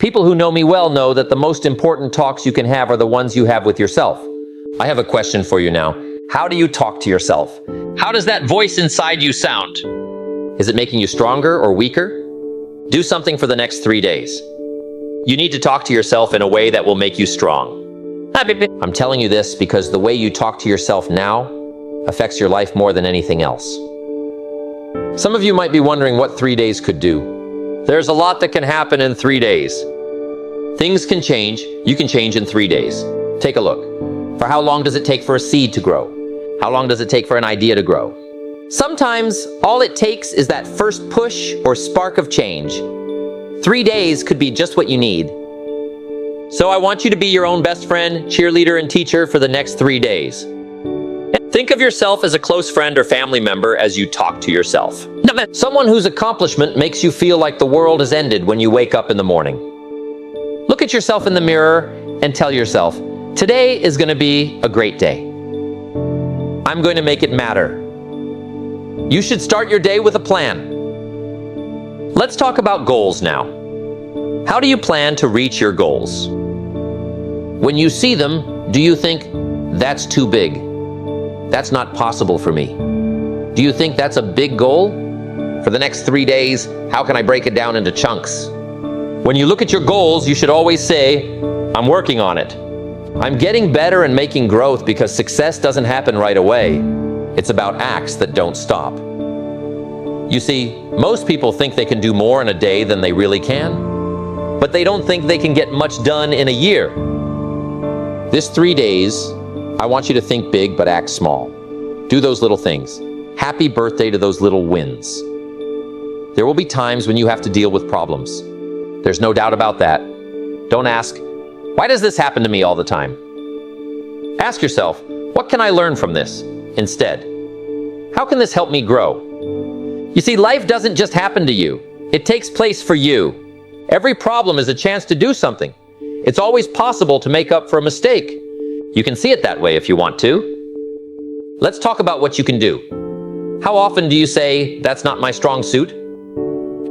People who know me well know that the most important talks you can have are the ones you have with yourself. I have a question for you now. How do you talk to yourself? How does that voice inside you sound? Is it making you stronger or weaker? Do something for the next 3 days. You need to talk to yourself in a way that will make you strong. I'm telling you this because the way you talk to yourself now affects your life more than anything else. Some of you might be wondering what 3 days could do. There's a lot that can happen in 3 days. Things can change. You can change in 3 days. Take a look. For how long does it take for a seed to grow? How long does it take for an idea to grow? Sometimes all it takes is that first push or spark of change. 3 days could be just what you need. So I want you to be your own best friend, cheerleader, and teacher for the next 3 days. Think of yourself as a close friend or family member as you talk to yourself. Someone whose accomplishment makes you feel like the world has ended when you wake up in the morning. Look at yourself in the mirror and tell yourself, today is going to be a great day. I'm going to make it matter. You should start your day with a plan. Let's talk about goals now. How do you plan to reach your goals? When you see them, do you think, that's too big? That's not possible for me. Do you think that's a big goal? For the next 3 days, how can I break it down into chunks? When you look at your goals, you should always say, I'm working on it. I'm getting better and making growth because success doesn't happen right away. It's about acts that don't stop. You see, most people think they can do more in a day than they really can, but they don't think they can get much done in a year. This 3 days, I want you to think big but act small. Do those little things. Happy birthday to those little wins. There will be times when you have to deal with problems. There's no doubt about that. Don't ask, why does this happen to me all the time? Ask yourself, what can I learn from this? Instead, how can this help me grow? You see, life doesn't just happen to you. It takes place for you. Every problem is a chance to do something. It's always possible to make up for a mistake. You can see it that way if you want to. Let's talk about what you can do. How often do you say, that's not my strong suit?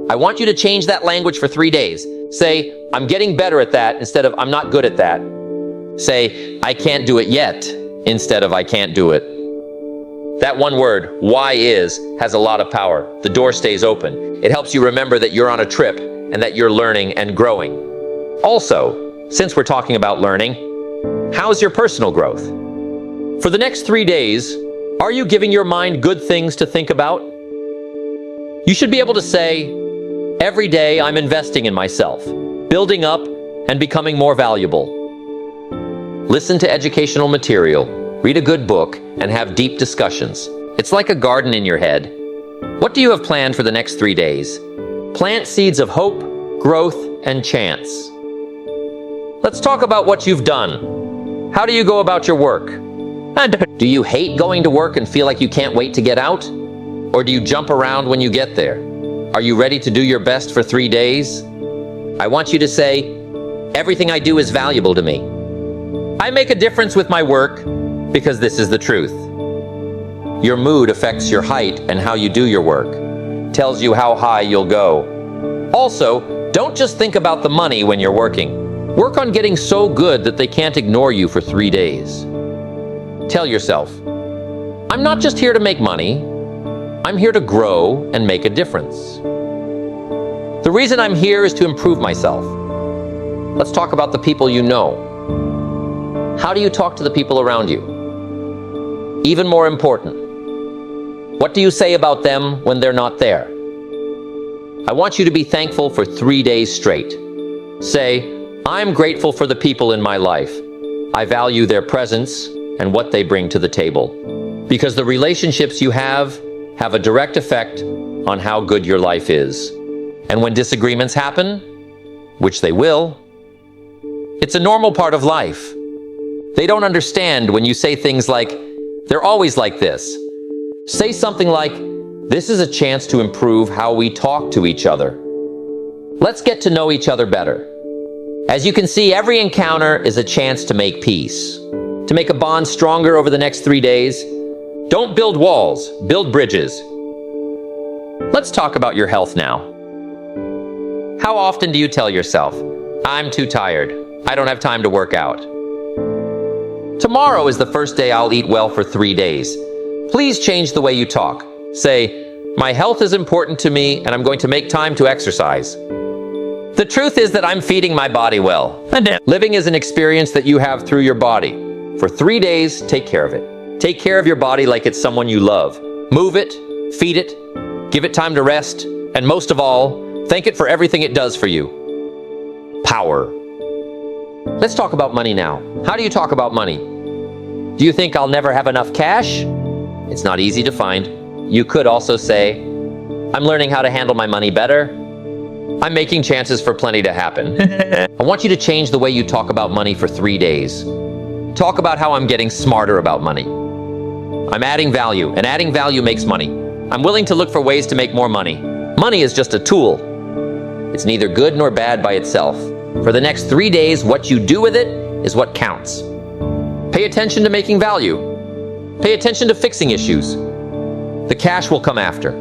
I want you to change that language for 3 days. Say, I'm getting better at that instead of I'm not good at that. Say, I can't do it yet instead of I can't do it. That one word, why is, has a lot of power. The door stays open. It helps you remember that you're on a trip and that you're learning and growing. Also, since we're talking about learning, how's your personal growth? For the next 3 days, are you giving your mind good things to think about? You should be able to say, every day I'm investing in myself, building up and becoming more valuable. Listen to educational material, read a good book, and have deep discussions. It's like a garden in your head. What do you have planned for the next 3 days? Plant seeds of hope, growth, and chance. Let's talk about what you've done. How do you go about your work? Do you hate going to work and feel like you can't wait to get out? Or do you jump around when you get there? Are you ready to do your best for 3 days? I want you to say, everything I do is valuable to me. I make a difference with my work because this is the truth. Your mood affects your height and how you do your work. Tells you how high you'll go. Also, don't just think about the money when you're working. Work on getting so good that they can't ignore you for 3 days. Tell yourself, I'm not just here to make money. I'm here to grow and make a difference. The reason I'm here is to improve myself. Let's talk about the people you know. How do you talk to the people around you? Even more important, what do you say about them when they're not there? I want you to be thankful for 3 days straight. Say, I'm grateful for the people in my life. I value their presence and what they bring to the table. Because the relationships you have a direct effect on how good your life is. And when disagreements happen, which they will, it's a normal part of life. They don't understand when you say things like, they're always like this. Say something like, this is a chance to improve how we talk to each other. Let's get to know each other better. As you can see, every encounter is a chance to make peace. To make a bond stronger over the next 3 days, don't build walls, build bridges. Let's talk about your health now. How often do you tell yourself, I'm too tired. I don't have time to work out. Tomorrow is the first day I'll eat well for 3 days. Please change the way you talk. Say, my health is important to me and I'm going to make time to exercise. The truth is that I'm feeding my body well. Living is an experience that you have through your body. For 3 days, take care of it. Take care of your body like it's someone you love. Move it, feed it, give it time to rest, and most of all, thank it for everything it does for you. Power. Let's talk about money now. How do you talk about money? Do you think I'll never have enough cash? It's not easy to find. You could also say, I'm learning how to handle my money better. I'm making chances for plenty to happen. I want you to change the way you talk about money for 3 days. Talk about how I'm getting smarter about money. I'm adding value, and adding value makes money. I'm willing to look for ways to make more money. Money is just a tool. It's neither good nor bad by itself. For the next 3 days, what you do with it is what counts. Pay attention to making value. Pay attention to fixing issues. The cash will come after.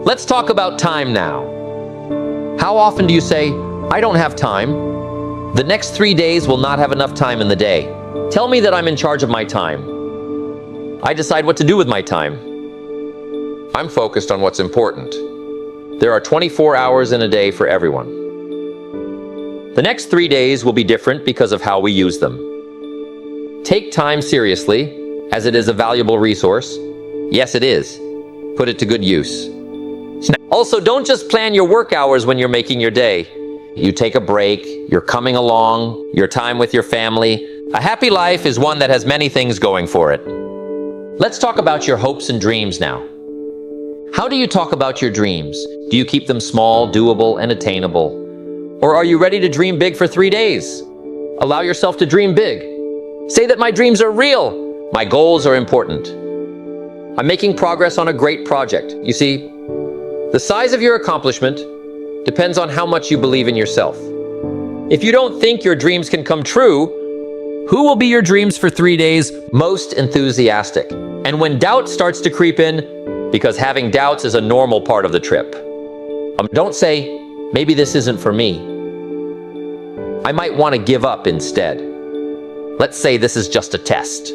Let's talk about time now. How often do you say, I don't have time? The next 3 days will not have enough time in the day. Tell me that I'm in charge of my time. I decide what to do with my time. I'm focused on what's important. There are 24 hours in a day for everyone. The next 3 days will be different because of how we use them. Take time seriously, as it is a valuable resource. Yes, it is. Put it to good use. Also, don't just plan your work hours when you're making your day. You take a break, you're coming along, your time with your family. A happy life is one that has many things going for it. Let's talk about your hopes and dreams now. How do you talk about your dreams? Do you keep them small, doable, and attainable? Or are you ready to dream big for 3 days? Allow yourself to dream big. Say that my dreams are real. My goals are important. I'm making progress on a great project. You see, the size of your accomplishment depends on how much you believe in yourself. If you don't think your dreams can come true, who will be your dreams for 3 days most enthusiastic? And when doubt starts to creep in, because having doubts is a normal part of the trip. Don't say, maybe this isn't for me. I might want to give up instead. Let's say this is just a test.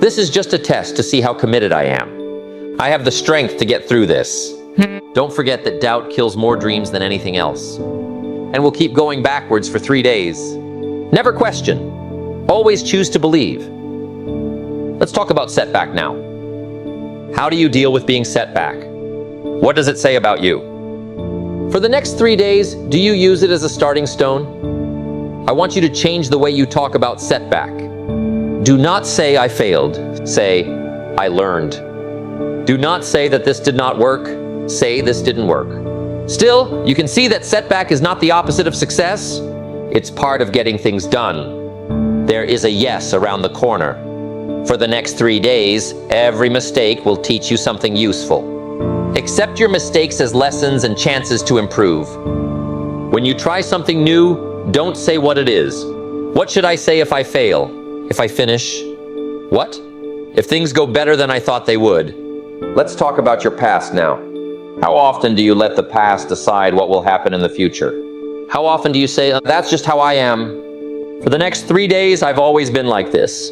This is just a test to see how committed I am. I have the strength to get through this. Don't forget that doubt kills more dreams than anything else. And we'll keep going backwards for 3 days. Never question. Always choose to believe. Let's talk about setback now. How do you deal with being set back? What does it say about you? For the next 3 days, do you use it as a starting stone? I want you to change the way you talk about setback. Do not say I failed. Say, I learned. Do not say that this did not work. Say this didn't work. Still, you can see that setback is not the opposite of success. It's part of getting things done. There is a yes around the corner. For the next 3 days, every mistake will teach you something useful. Accept your mistakes as lessons and chances to improve. When you try something new, don't say what it is. What should I say if I fail? If I finish? What? If things go better than I thought they would? Let's talk about your past now. How often do you let the past decide what will happen in the future? How often do you say, that's just how I am? For the next 3 days, I've always been like this.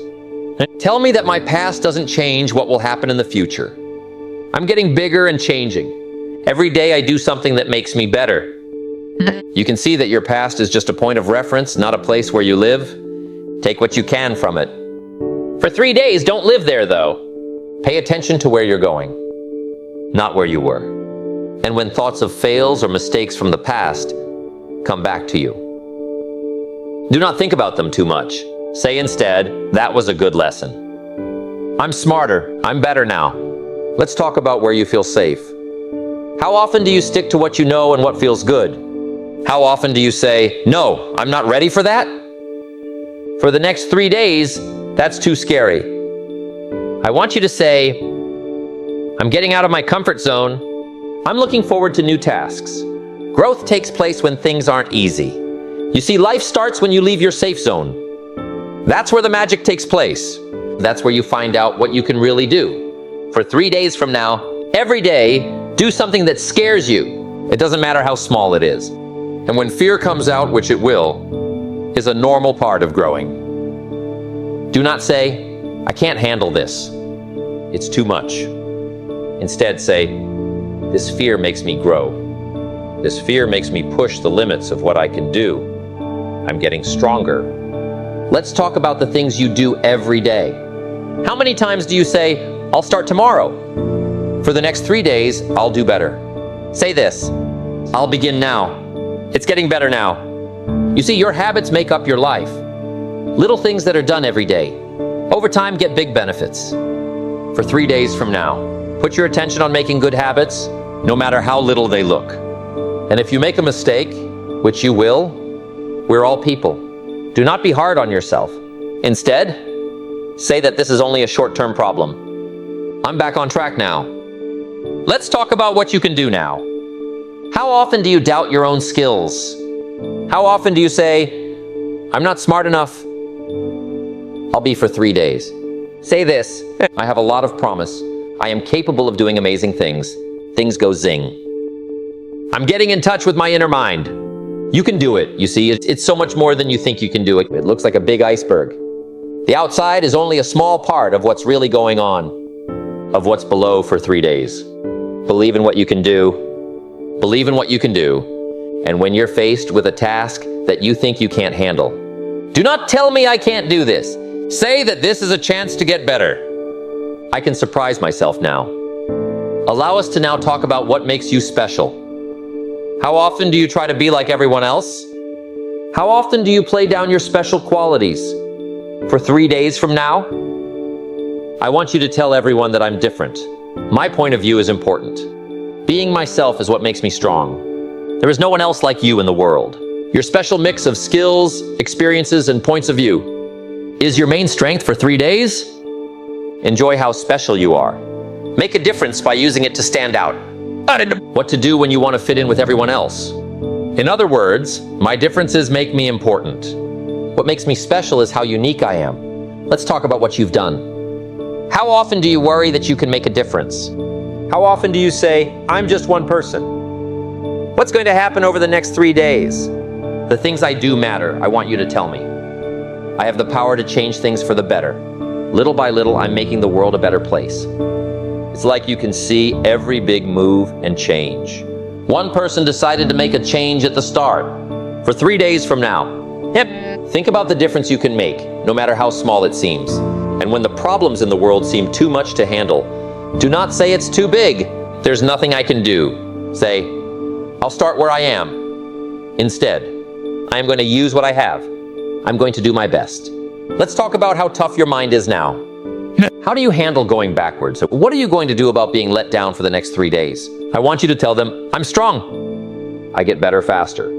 Tell me that my past doesn't change what will happen in the future. I'm getting bigger and changing. Every day I do something that makes me better. You can see that your past is just a point of reference, not a place where you live. Take what you can from it. For 3 days, don't live there, though. Pay attention to where you're going, not where you were. And when thoughts of fails or mistakes from the past come back to you, do not think about them too much. Say instead, that was a good lesson. I'm smarter. I'm better now. Let's talk about where you feel safe. How often do you stick to what you know and what feels good? How often do you say, no, I'm not ready for that? For the next 3 days, that's too scary. I want you to say, I'm getting out of my comfort zone. I'm looking forward to new tasks. Growth takes place when things aren't easy. You see, life starts when you leave your safe zone. That's where the magic takes place. That's where you find out what you can really do. For 3 days from now, every day, do something that scares you. It doesn't matter how small it is. And when fear comes out, which it will, is a normal part of growing. Do not say, I can't handle this. It's too much. Instead say, this fear makes me grow. This fear makes me push the limits of what I can do. I'm getting stronger. Let's talk about the things you do every day. How many times do you say, I'll start tomorrow? For the next 3 days, I'll do better. Say this, I'll begin now. It's getting better now. You see, your habits make up your life. Little things that are done every day. Over time, get big benefits. For 3 days from now, put your attention on making good habits, no matter how little they look. And if you make a mistake, which you will, we're all people. Do not be hard on yourself. Instead, say that this is only a short-term problem. I'm back on track now. Let's talk about what you can do now. How often do you doubt your own skills? How often do you say, I'm not smart enough? I'll be for 3 days. Say this, I have a lot of promise. I am capable of doing amazing things. Things go zing. I'm getting in touch with my inner mind. You can do it, you see. It's so much more than you think you can do it. It looks like a big iceberg. The outside is only a small part of what's really going on, of what's below for 3 days. Believe in what you can do. Believe in what you can do. And when you're faced with a task that you think you can't handle, do not tell me I can't do this. Say that this is a chance to get better. I can surprise myself now. Allow us to now talk about what makes you special. How often do you try to be like everyone else? How often do you play down your special qualities? For 3 days from now, I want you to tell everyone that I'm different. My point of view is important. Being myself is what makes me strong. There is no one else like you in the world. Your special mix of skills, experiences, and points of view is your main strength for 3 days. Enjoy how special you are. Make a difference by using it to stand out. What to do when you want to fit in with everyone else. In other words, my differences make me important. What makes me special is how unique I am. Let's talk about what you've done. How often do you worry that you can make a difference? How often do you say, I'm just one person? What's going to happen over the next 3 days? The things I do matter. I want you to tell me. I have the power to change things for the better. Little by little, I'm making the world a better place. It's like you can see every big move and change. One person decided to make a change at the start. For 3 days from now, think about the difference you can make, no matter how small it seems. And when the problems in the world seem too much to handle, do not say it's too big. There's nothing I can do. Say, I'll start where I am. Instead, I am going to use what I have. I'm going to do my best. Let's talk about how tough your mind is now. How do you handle going backwards? What are you going to do about being let down for the next 3 days? I want you to tell them, I'm strong. I get better faster.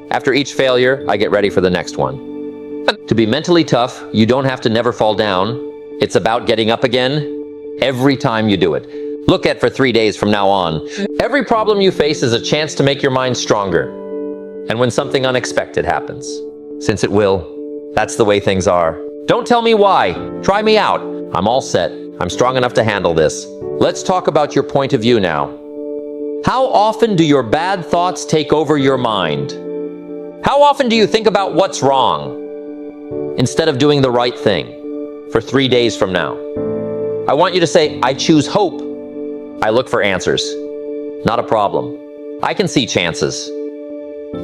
After each failure, I get ready for the next one. To be mentally tough, you don't have to never fall down. It's about getting up again every time you do it. Look at for 3 days from now on. Every problem you face is a chance to make your mind stronger. And when something unexpected happens, since it will, that's the way things are. Don't tell me why. Try me out. I'm all set. I'm strong enough to handle this. Let's talk about your point of view now. How often do your bad thoughts take over your mind? How often do you think about what's wrong instead of doing the right thing? For 3 days from now, I want you to say, I choose hope. I look for answers. Not a problem. I can see chances.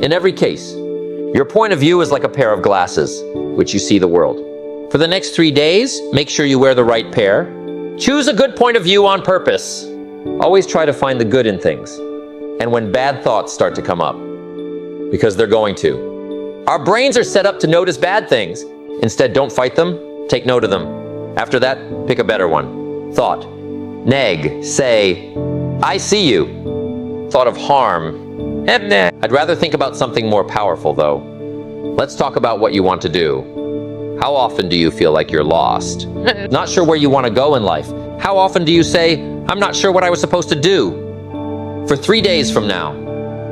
In every case, your point of view is like a pair of glasses, which you see the world. For the next 3 days, make sure you wear the right pair. Choose a good point of view on purpose. Always try to find the good in things. And when bad thoughts start to come up, because they're going to, our brains are set up to notice bad things. Instead, don't fight them. Take note of them. After that, pick a better one. Thought. Neg. Say, I see you. Thought of harm. I'd rather think about something more powerful, though. Let's talk about what you want to do. How often do you feel like you're lost? Not sure where you want to go in life? How often do you say, I'm not sure what I was supposed to do? For 3 days from now,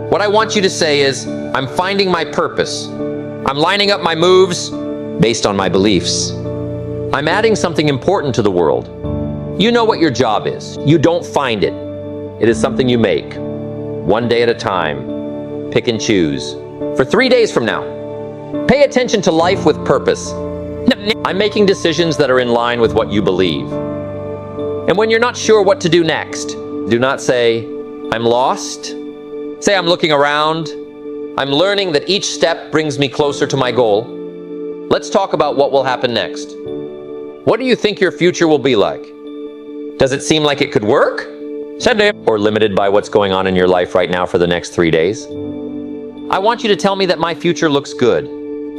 what I want you to say is, I'm finding my purpose. I'm lining up my moves based on my beliefs. I'm adding something important to the world. You know what your job is. You don't find it. It is something you make. One day at a time. Pick and choose. For 3 days from now, pay attention to life with purpose. I'm making decisions that are in line with what you believe. And when you're not sure what to do next, do not say, I'm lost. Say, I'm looking around. I'm learning that each step brings me closer to my goal. Let's talk about what will happen next. What do you think your future will be like? Does it seem like it could work? Or limited by what's going on in your life right now for the next 3 days? I want you to tell me that my future looks good.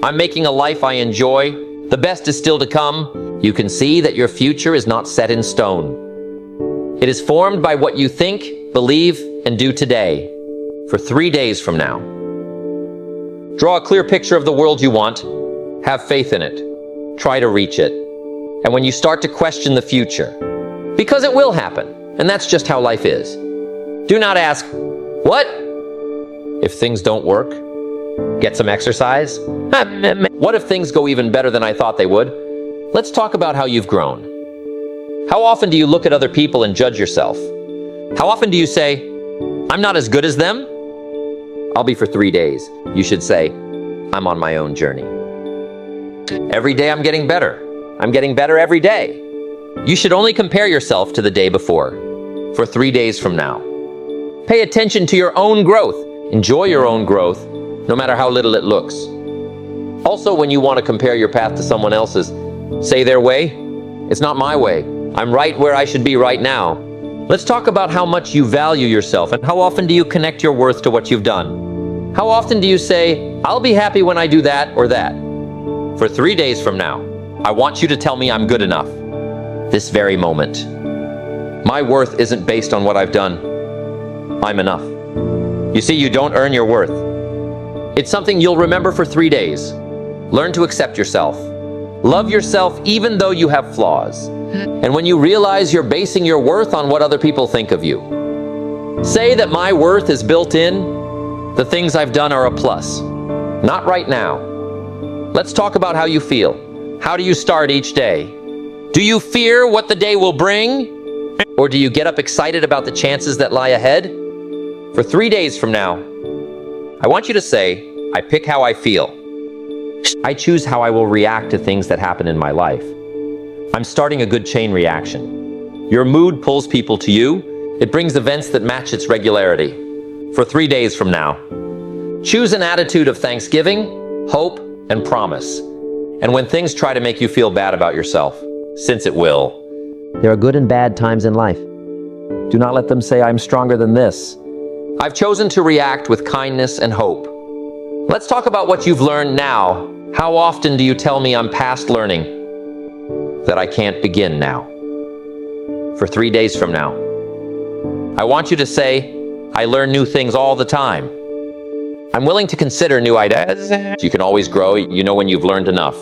I'm making a life I enjoy. The best is still to come. You can see that your future is not set in stone. It is formed by what you think, believe, and do today. For 3 days from now. Draw a clear picture of the world you want. Have faith in it. Try to reach it. And when you start to question the future, because it will happen, and that's just how life is, do not ask, what? If things don't work, get some exercise. What if things go even better than I thought they would? Let's talk about how you've grown. How often do you look at other people and judge yourself? How often do you say, I'm not as good as them? I'll be for 3 days. You should say, I'm on my own journey. Every day I'm getting better. I'm getting better every day. You should only compare yourself to the day before. For 3 days from now. Pay attention to your own growth. Enjoy your own growth, no matter how little it looks. Also, when you want to compare your path to someone else's, say their way. It's not my way. I'm right where I should be right now. Let's talk about how much you value yourself and how often do you connect your worth to what you've done. How often do you say, I'll be happy when I do that or that? For 3 days from now, I want you to tell me I'm good enough. This very moment. My worth isn't based on what I've done. I'm enough. You see, you don't earn your worth. It's something you'll remember for 3 days. Learn to accept yourself. Love yourself even though you have flaws. And when you realize you're basing your worth on what other people think of you, say that my worth is built in. The things I've done are a plus. Not right now. Let's talk about how you feel. How do you start each day? Do you fear what the day will bring? Or do you get up excited about the chances that lie ahead? For 3 days from now, I want you to say, I pick how I feel. I choose how I will react to things that happen in my life. I'm starting a good chain reaction. Your mood pulls people to you. It brings events that match its regularity. For 3 days from now, choose an attitude of thanksgiving, hope, and promise. And when things try to make you feel bad about yourself, since it will, there are good and bad times in life. Do not let them say, I'm stronger than this. I've chosen to react with kindness and hope. Let's talk about what you've learned now. How often do you tell me I'm past learning, that I can't begin now? For 3 days from now, I want you to say, I learn new things all the time. I'm willing to consider new ideas. You can always grow, you know when you've learned enough.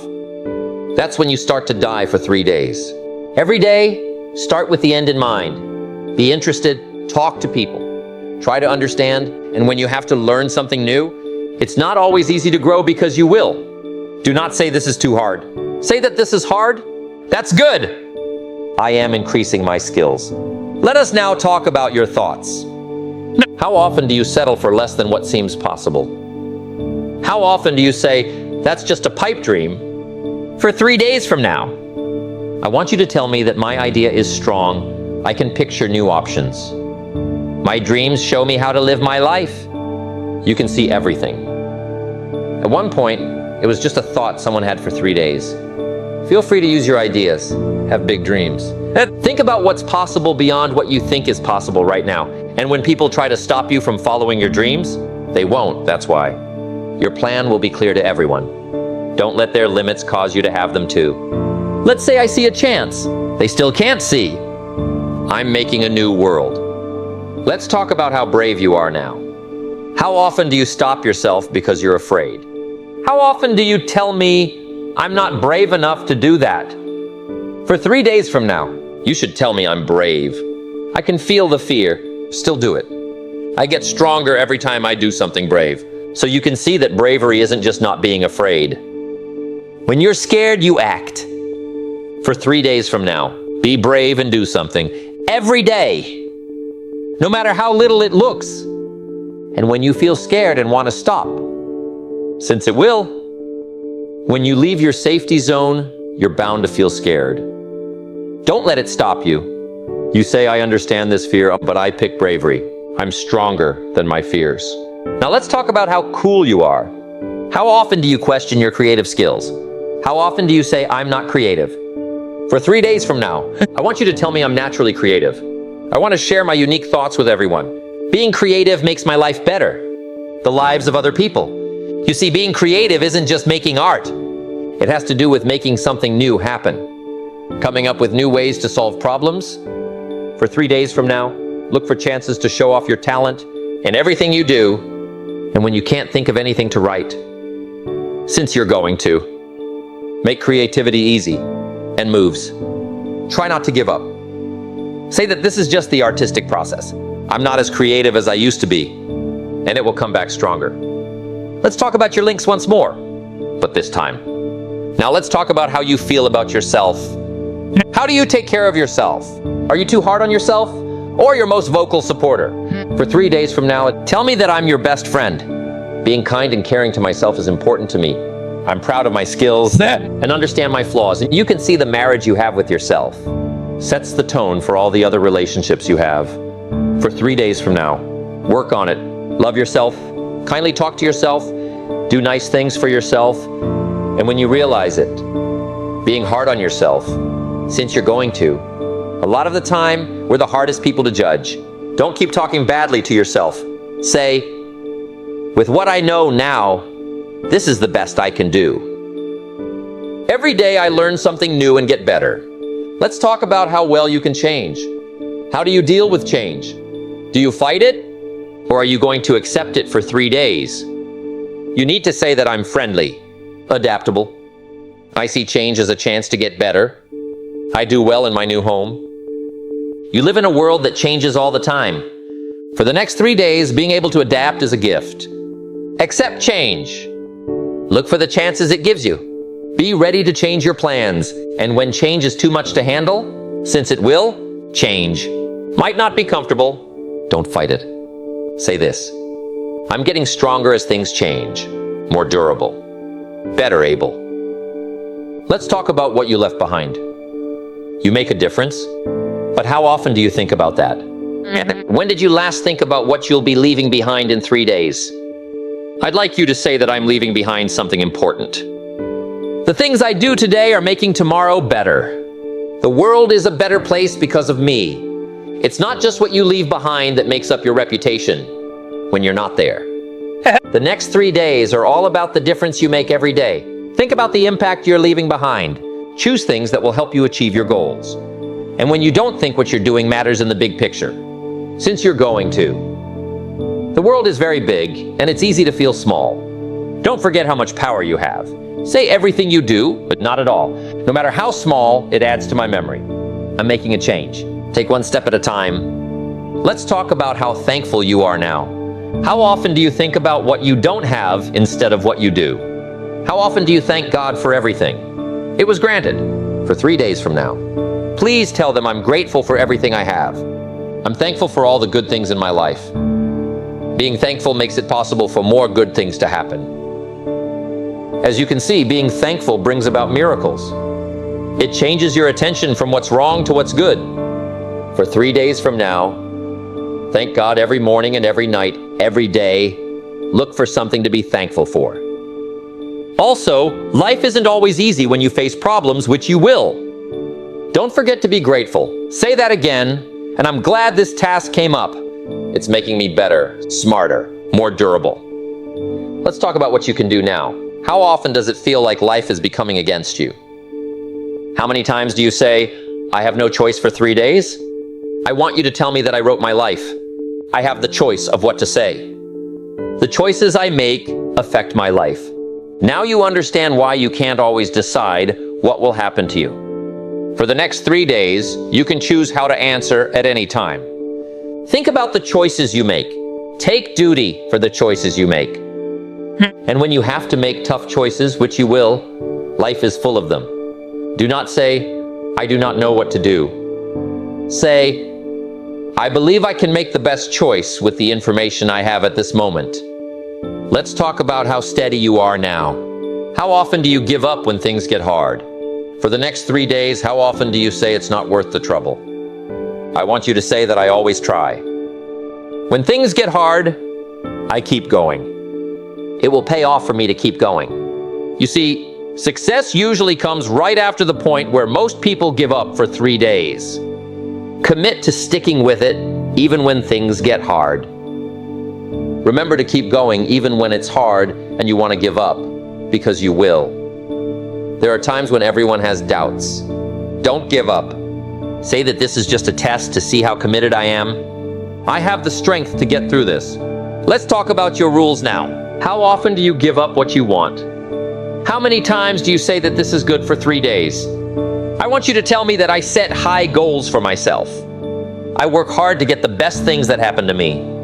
That's when you start to die for 3 days. Every day, start with the end in mind. Be interested, talk to people. Try to understand, and when you have to learn something new, it's not always easy to grow because you will. Do not say this is too hard. Say that this is hard. That's good. I am increasing my skills. Let us now talk about your thoughts. How often do you settle for less than what seems possible? How often do you say, that's just a pipe dream? For 3 days from now, I want you to tell me that my idea is strong. I can picture new options. My dreams show me how to live my life. You can see everything. At one point, it was just a thought someone had for 3 days. Feel free to use your ideas. Have big dreams. Think about what's possible beyond what you think is possible right now. And when people try to stop you from following your dreams, they won't, that's why. Your plan will be clear to everyone. Don't let their limits cause you to have them too. Let's say I see a chance. They still can't see. I'm making a new world. Let's talk about how brave you are now. How often do you stop yourself because you're afraid? How often do you tell me, I'm not brave enough to do that? For 3 days from now, you should tell me I'm brave. I can feel the fear. Still do it. I get stronger every time I do something brave. So you can see that bravery isn't just not being afraid. When you're scared, you act. For 3 days from now, be brave and do something. Every day. No matter how little it looks. And when you feel scared and want to stop, since it will. When you leave your safety zone, you're bound to feel scared. Don't let it stop you. You say, I understand this fear, but I pick bravery. I'm stronger than my fears. Now let's talk about how cool you are. How often do you question your creative skills? How often do you say, I'm not creative? For 3 days from now, I want you to tell me I'm naturally creative. I want to share my unique thoughts with everyone. Being creative makes my life better. The lives of other people. You see, being creative isn't just making art. It has to do with making something new happen. Coming up with new ways to solve problems. For 3 days from now, look for chances to show off your talent in everything you do. And when you can't think of anything to write, since you're going to, make creativity easy and moves. Try not to give up. Say that this is just the artistic process. I'm not as creative as I used to be, and it will come back stronger. Let's talk about your links once more, but this time. Now let's talk about how you feel about yourself. How do you take care of yourself? Are you too hard on yourself? Or your most vocal supporter? For 3 days from now, tell me that I'm your best friend. Being kind and caring to myself is important to me. I'm proud of my skills and understand my flaws. And you can see the marriage you have with yourself sets the tone for all the other relationships you have. For 3 days from now, work on it. Love yourself. Kindly talk to yourself. Do nice things for yourself. And when you realize it, being hard on yourself, since you're going to, a lot of the time, we're the hardest people to judge. Don't keep talking badly to yourself. Say, with what I know now, this is the best I can do. Every day I learn something new and get better. Let's talk about how well you can change. How do you deal with change? Do you fight it? Or are you going to accept it for 3 days? You need to say that I'm friendly, adaptable. I see change as a chance to get better. I do well in my new home. You live in a world that changes all the time. For the next 3 days, being able to adapt is a gift. Accept change. Look for the chances it gives you. Be ready to change your plans. And when change is too much to handle, since it will, change. Might not be comfortable. Don't fight it. Say this. I'm getting stronger as things change. More durable. Better able. Let's talk about what you left behind. You make a difference. But how often do you think about that? When did you last think about what you'll be leaving behind in 3 days? I'd like you to say that I'm leaving behind something important. The things I do today are making tomorrow better. The world is a better place because of me. It's not just what you leave behind that makes up your reputation when you're not there. The next 3 days are all about the difference you make every day. Think about the impact you're leaving behind. Choose things that will help you achieve your goals. And when you don't think what you're doing matters in the big picture, since you're going to. The world is very big, and it's easy to feel small. Don't forget how much power you have. Say everything you do, but not at all. No matter how small, it adds to my memory. I'm making a change. Take one step at a time. Let's talk about how thankful you are now. How often do you think about what you don't have instead of what you do? How often do you thank God for everything? It was granted. For 3 days from now. Please tell them I'm grateful for everything I have. I'm thankful for all the good things in my life. Being thankful makes it possible for more good things to happen. As you can see, being thankful brings about miracles. It changes your attention from what's wrong to what's good. For 3 days from now, thank God every morning and every night, every day. Look for something to be thankful for. Also, life isn't always easy when you face problems, which you will. Don't forget to be grateful. Say that again, and I'm glad this task came up. It's making me better, smarter, more durable. Let's talk about what you can do now. How often does it feel like life is becoming against you? How many times do you say, I have no choice for 3 days? I want you to tell me that I wrote my life. I have the choice of what to say. The choices I make affect my life. Now you understand why you can't always decide what will happen to you. For the next 3 days, you can choose how to answer at any time. Think about the choices you make. Take duty for the choices you make. And when you have to make tough choices, which you will, life is full of them. Do not say, I do not know what to do. Say, I believe I can make the best choice with the information I have at this moment. Let's talk about how steady you are now. How often do you give up when things get hard? For the next 3 days, how often do you say it's not worth the trouble? I want you to say that I always try. When things get hard, I keep going. It will pay off for me to keep going. You see, success usually comes right after the point where most people give up for 3 days. Commit to sticking with it, even when things get hard. Remember to keep going even when it's hard and you want to give up, because you will. There are times when everyone has doubts. Don't give up. Say that this is just a test to see how committed I am. I have the strength to get through this. Let's talk about your rules now. How often do you give up what you want? How many times do you say that this is good for 3 days? I want you to tell me that I set high goals for myself. I work hard to get the best things that happen to me.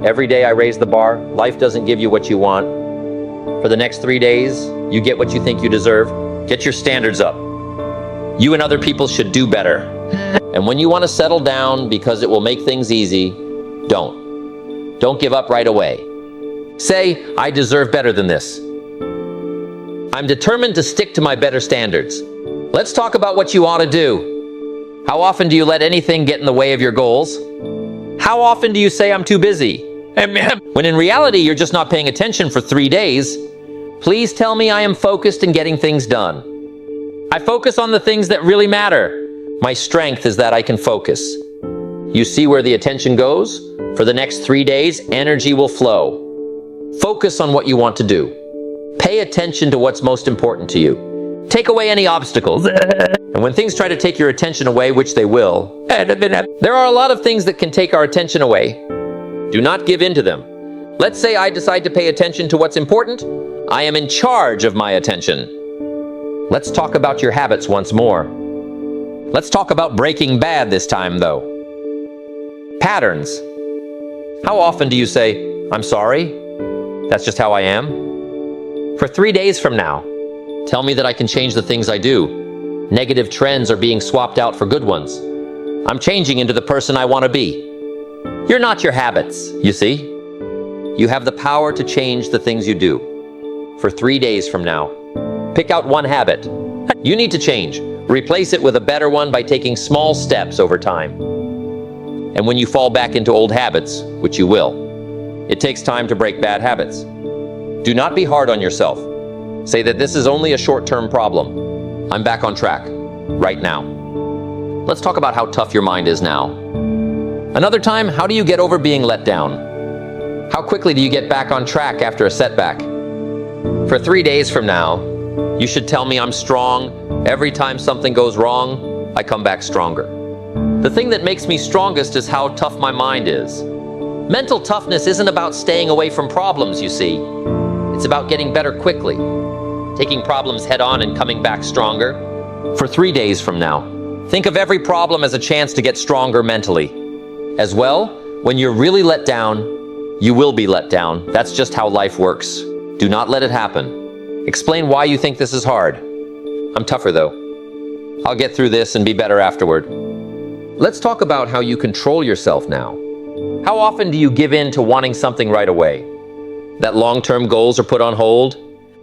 Every day I raise the bar. Life doesn't give you what you want. For the next 3 days, you get what you think you deserve. Get your standards up. You and other people should do better. And when you want to settle down because it will make things easy, don't. Don't give up right away. Say, I deserve better than this. I'm determined to stick to my better standards. Let's talk about what you ought to do. How often do you let anything get in the way of your goals? How often do you say I'm too busy? When in reality, you're just not paying attention for 3 days. Please tell me I am focused in getting things done. I focus on the things that really matter. My strength is that I can focus. You see where the attention goes? For the next 3 days, energy will flow. Focus on what you want to do. Pay attention to what's most important to you. Take away any obstacles. And when things try to take your attention away, which they will, there are a lot of things that can take our attention away. Do not give in to them. Let's say I decide to pay attention to what's important. I am in charge of my attention. Let's talk about your habits once more. Let's talk about breaking bad this time, though. Patterns. How often do you say, I'm sorry? That's just how I am? For 3 days from now, tell me that I can change the things I do. Negative trends are being swapped out for good ones. I'm changing into the person I want to be. You're not your habits, you see. You have the power to change the things you do. For 3 days from now, pick out one habit. You need to change. Replace it with a better one by taking small steps over time. And when you fall back into old habits, which you will, it takes time to break bad habits. Do not be hard on yourself. Say that this is only a short-term problem. I'm back on track, right now. Let's talk about how tough your mind is now. Another time, how do you get over being let down? How quickly do you get back on track after a setback? For 3 days from now, you should tell me I'm strong. Every time something goes wrong, I come back stronger. The thing that makes me strongest is how tough my mind is. Mental toughness isn't about staying away from problems, you see. It's about getting better quickly, taking problems head on and coming back stronger. For 3 days from now, think of every problem as a chance to get stronger mentally. As well, when you're really let down, you will be let down. That's just how life works. Do not let it happen. Explain why you think this is hard. I'm tougher though. I'll get through this and be better afterward. Let's talk about how you control yourself now. How often do you give in to wanting something right away? That long-term goals are put on hold?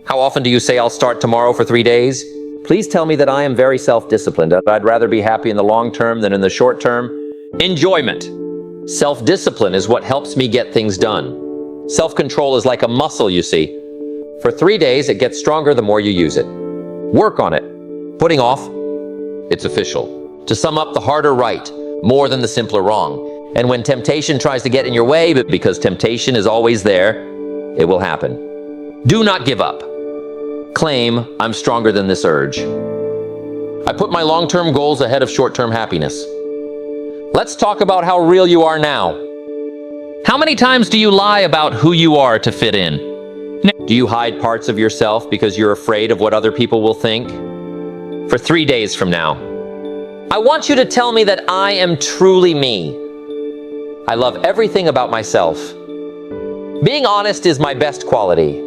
How often do you say I'll start tomorrow for 3 days? Please tell me that I am very self-disciplined. I'd rather be happy in the long term than in the short term. Enjoyment. Self-discipline is what helps me get things done. Self-control is like a muscle, you see. For 3 days, it gets stronger the more you use it. Work on it. Putting off, it's official. To sum up, the harder right, more than the simpler wrong. And when temptation tries to get in your way, but because temptation is always there, it will happen. Do not give up. Claim, I'm stronger than this urge. I put my long-term goals ahead of short-term happiness. Let's talk about how real you are now. How many times do you lie about who you are to fit in? Do you hide parts of yourself because you're afraid of what other people will think? For 3 days from now, I want you to tell me that I am truly me. I love everything about myself. Being honest is my best quality.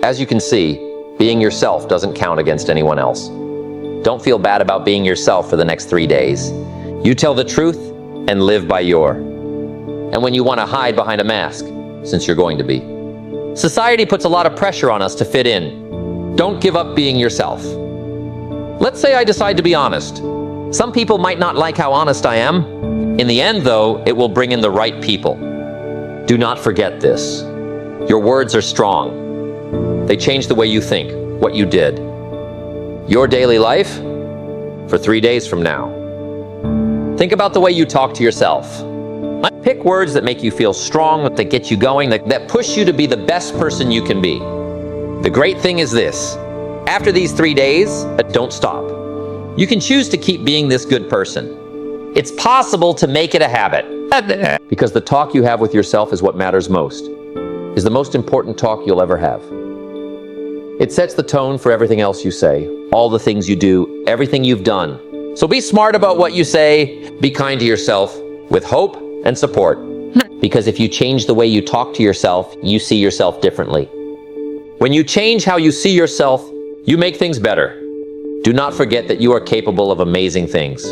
As you can see, being yourself doesn't count against anyone else. Don't feel bad about being yourself for the next 3 days. You tell the truth and live by your. And when you want to hide behind a mask, since you're going to be, Society puts a lot of pressure on us to fit in. Don't give up being yourself. Let's say I decide to be honest. Some people might not like how honest I am. In the end, though, it will bring in the right people. Do not forget this. Your words are strong. They change the way you think, what you did. Your daily life for 3 days from now. Think about the way you talk to yourself. Pick words that make you feel strong, that get you going, that push you to be the best person you can be. The great thing is this. After these 3 days, don't stop. You can choose to keep being this good person. It's possible to make it a habit. Because the talk you have with yourself is what matters most. Is the most important talk you'll ever have. It sets the tone for everything else you say, all the things you do, everything you've done. So be smart about what you say, be kind to yourself, with hope and support. Because if you change the way you talk to yourself, you see yourself differently. When you change how you see yourself, you make things better. Do not forget that you are capable of amazing things.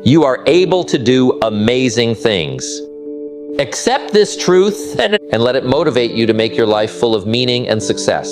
You are able to do amazing things. Accept this truth and let it motivate you to make your life full of meaning and success.